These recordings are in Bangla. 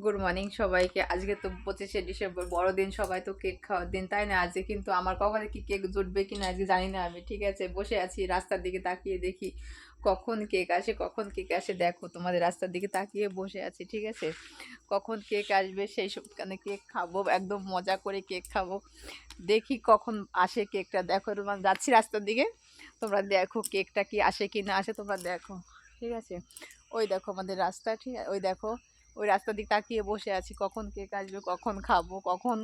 গুড মর্নিং সবাইকে। আজকে তো 25শে ডিসেম্বর, বড়দিন, সবাই তো কেক খাওয়ার দিন, তাই না? আজকে কিন্তু আমার কপালে কি কেক জুটবে কিনা আজকে জানি না আমি। ঠিক আছে, বসে আছি রাস্তার দিকে তাকিয়ে, দেখি কখন কেক আসে, কখন কেক আসে। দেখো তোমাদের রাস্তার দিকে তাকিয়ে বসে আছি, ঠিক আছে? কখন কেক আসবে সেই সবখানে কেক খাবো, একদম মজা করে কেক খাবো। দেখি কখন আসে কেকটা। দেখো তোমার যাচ্ছি রাস্তার দিকে, তোমরা দেখো কেকটা কি আসে কি না আসে, তোমরা দেখো। ঠিক আছে, ওই দেখো আমাদের রাস্তা, ঠিক আছে? ওই দেখো, ওই রাস্তার দিকে তাকিয়ে বসে আছি কখন কেক আসবে, কখন খাবো, কখন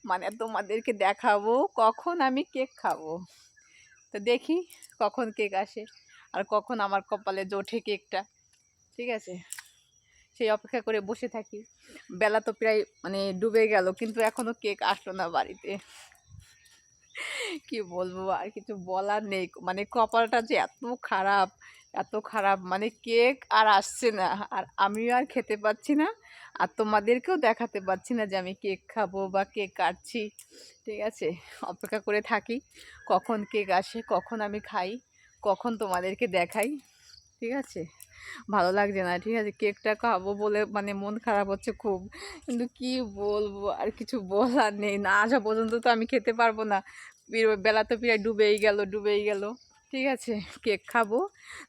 মানে তোমাদেরকে দেখাবো কখন আমি কেক খাবো। তো দেখি কখন কেক আসে আর কখন আমার কপালে জোটে কেকটা। ঠিক আছে, সেই অপেক্ষা করে বসে থাকি। বেলা তো প্রায় মানে ডুবে গেল, কিন্তু এখনো কেক আসলো না বাড়িতে। কি বলবো, আর কিছু বলার নেই। মানে কপালটা যে এত খারাপ, এত খারাপ, মানে কেক আর আসছে না, আর আমিও আর খেতে পাচ্ছি না, আর তোমাদেরকেও দেখাতে পাচ্ছি না যে আমি কেক খাবো বা কেক কাটছি। ঠিক আছে, অপেক্ষা করে থাকি কখন কেক আসে, কখন আমি খাই, কখন তোমাদেরকে দেখাই। ঠিক আছে, ভালো লাগছে না। ঠিক আছে, কেকটা খাবো বলে মানে মন খারাপ হচ্ছে খুব, কিন্তু কি বলবো, আর কিছু বলার নেই। না আসা পর্যন্ত তো আমি খেতে পারবো না। বেলা তো প্রায় ডুবেই গেল, ডুবেই গেল। ঠিক আছে, কেক খাবো,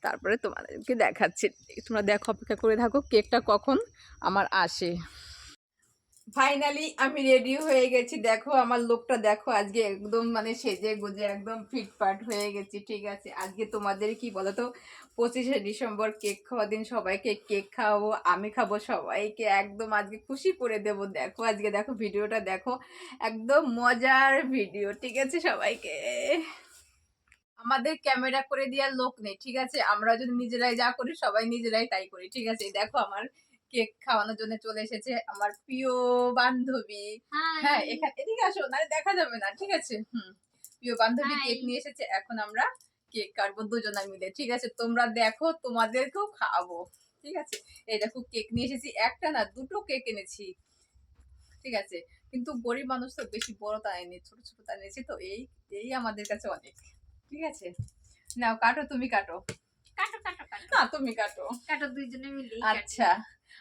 তারপরে তোমাদেরকে দেখাচ্ছি। তোমরা দেখো, অপেক্ষা করে থাকো কেকটা কখন আমার আসে। ফাইনালি আমি রেডি হয়ে গেছি। দেখো আমার লোকটা দেখো, আজকে একদম মানে সেজে গুজে একদম ফিটফাট হয়ে গেছি। ঠিক আছে, আজকে তোমাদের কি বলতো, 25শে ডিসেম্বর কেক খাওয়া দিন, সবাইকে কেক খাওয়াবো, আমি খাবো, সবাইকে একদম আজকে খুশি করে দেব। দেখো আজকে, দেখো ভিডিওটা দেখো, একদম মজার ভিডিও। ঠিক আছে, সবাইকে আমাদের ক্যামেরা করে দেওয়ার লোক নেই। ঠিক আছে, আমরা যদি নিজেরাই যা করি, সবাই নিজেরাই তাই করি। ঠিক আছে, দেখো আমার কেক খাওয়ানোর জন্য চলে এসেছে আমার প্রিয় বান্ধবী। হ্যাঁ, এখানে এদিকে আসো, না দেখা যাবে না। ঠিক আছে, প্রিয় বান্ধবী কেক নিয়ে এসেছে, এখন আমরা কেক কাটবো দুজনা মিলে। ঠিক আছে, তোমরা দেখো, তোমাদেরকেও খাওয়াবো। ঠিক আছে, এই দেখো কেক নিয়ে এসেছি, একটা না দুটো কেক এনেছি। ঠিক আছে, কিন্তু গরিব মানুষ তো বেশি বড় তা এনেছি, ছোট ছোট তা এনেছি, তো এই এই আমাদের কাছে অনেক। ঠিক আছে, নাও কাটো, তুমি কাটো। কাটো কাটো কাটো, না তুমি কাটো। কাটো দুইজনে মিলে। আচ্ছা,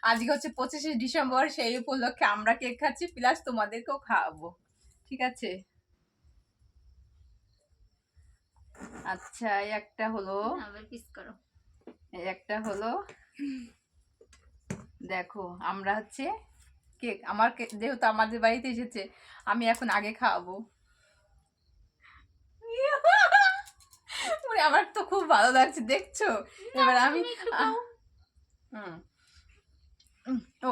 আজকে হচ্ছে 25শে ডিসেম্বর, সেই উপলক্ষে আমরা কেক খাচ্ছি, প্লাস তোমাদেরকেও খাওয়াবো। ঠিক আছে, আচ্ছা এই একটা হলো, আবার পিস করো। এই একটা হলো। দেখো আমরা হচ্ছে কেক, আমার যেহেতু আমাদের বাড়িতে এসেছে, আমি এখন আগে খাওয়াবো। আমার তো খুব ভালো লাগছে, দেখছো? এবার আমি হুম ও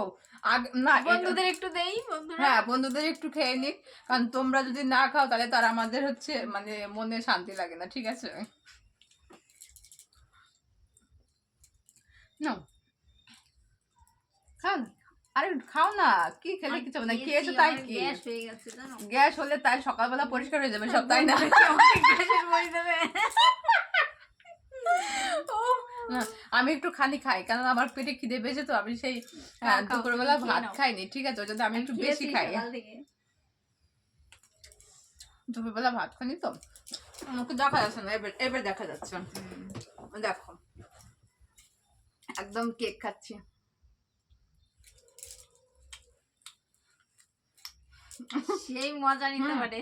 না, বন্ধুদের একটু দেই, বন্ধুরা। হ্যাঁ বন্ধুদের একটু খেয়ে নিক, কারণ তোমরা যদি না খাও তাহলে তো আর আমাদের হচ্ছে মানে মনে শান্তি লাগে না। ঠিক আছে, নাও খাও না। আরে খাও না, কি খেলে কিছু হবে না, খেয়েছো তাই কি? গ্যাস হয়ে গেছে জানো। গ্যাস হলে তাই সকালবেলা পরিষ্কার হয়ে যাবে সব, তাই না? গ্যাসের বই দেবে। ও, না, আমি একটু খানি খাই, কারণ আমার পেটে খিদে পেয়েছে, তো আমি সেই খাও, খাও, দুপুরবেলা তুমি খেয়ে ভাত নাও। খাইনি। ঠিক আছে, ওই জন্য আমি একটু বেশি খেয়েছি খাই। সকাল থেকে। দুপুরবেলা ভাত খাইনি তো, আমাকে দেখা যাচ্ছে না। এবার এবার দেখা যাচ্ছে। দেখো একদম কেক খাচ্ছি। সেই মজা নিতে হুম। পারে।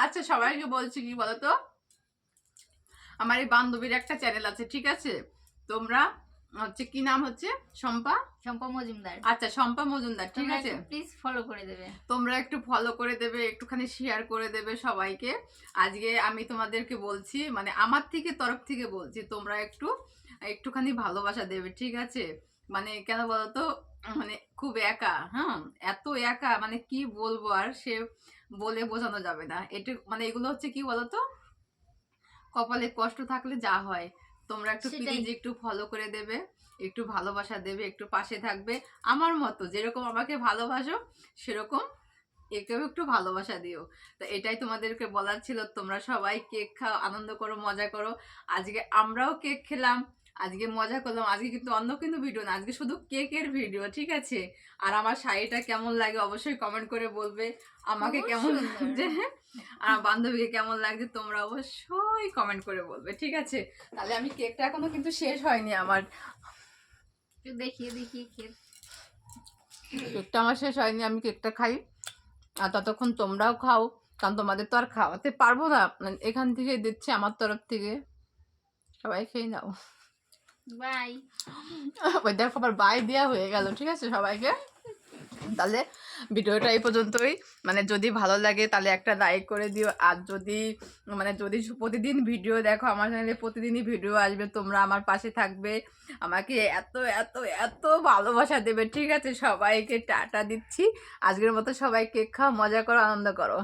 আচ্ছা, সবাইকে বলছি কি বলতো, আমার এই বান্ধবীর একটা চ্যানেল আছে। ঠিক আছে, তোমরা হচ্ছে কি নাম হচ্ছে, শম্পা শম্পা মজুমদার। আচ্ছা, শম্পা মজুমদার। ঠিক আছে, প্লিজ ফলো করে দেবে। তোমরা একটু ফলো করে দেবে, একটুখানি শেয়ার করে দেবে সবাইকে। আজকে আমি তোমাদেরকে বলছি, মানে আমার থেকে তরফ থেকে বলছি, তোমরা একটু একটুখানি ভালোবাসা দেবে। ঠিক আছে, মানে কেন বলতো, মানে খুব একা, হ্যাঁ এত একা, মানে কি বলবো আর, সে বলে বোঝানো যাবে না। একটু মানে এগুলো হচ্ছে কি বলতো, কপালে কষ্ট থাকলে যা হয়। তোমরা একটু প্লিজ একটু ফলো করে দেবে, একটু ভালোবাসা দেবে, একটু পাশে থাকবে। আমার মতো যেরকম আমাকে ভালোবাসো, সেরকম একেও একটু ভালোবাসা দিও। তো এটাই তোমাদেরকে বলার ছিল। তোমরা সবাই কেক খাও, আনন্দ করো, মজা করো। আজকে আমরাও কেক খেলাম, আজকে মজা করলাম। আজকে কিন্তু অন্য কিন্তু ভিডিও না, আজকে শুধু কেকের ভিডিও। ঠিক আছে, আর আমার শাড়িটা কেমন লাগে অবশ্যই কমেন্ট করে বলবে, আমাকে কেমন লাগছে, আর বান্ধবীকে কেমন লাগছে তোমরা অবশ্যই কমেন্ট করে বলবে। ঠিক আছে, তাহলে আমি কেকটা এখনো কিন্তু শেষ হয়নি আমার। একটু দেখিয়ে দেখিয়ে কেক। কেকটা আমার শেষ হয়নি, আমি কেকটা খাই আর ততক্ষণ তোমরাও খাও, কারণ তোমাদের তো আর খাওয়াতে পারবো না, এখান থেকে দিচ্ছি আমার তরফ থেকে, সবাই খেয়ে নাও। বাই। ওই দেখো আবার বাই দেওয়া হয়ে গেল, ঠিক আছে সবাইকে। তাহলে ভিডিওটা এই পর্যন্তই, মানে যদি ভালো লাগে তাহলে একটা লাইক করে দিও, আর যদি যদি প্রতিদিন ভিডিও দেখো, আমার চ্যানেলে প্রতিদিনই ভিডিও আসবে, তোমরা আমার পাশে থাকবে, আমাকে এত এত এত ভালোবাসা দেবে, ঠিক আছে। সবাইকে টাটা দিচ্ছি, আজকের মতো সবাই কেক খাও, মজা করো, আনন্দ করো।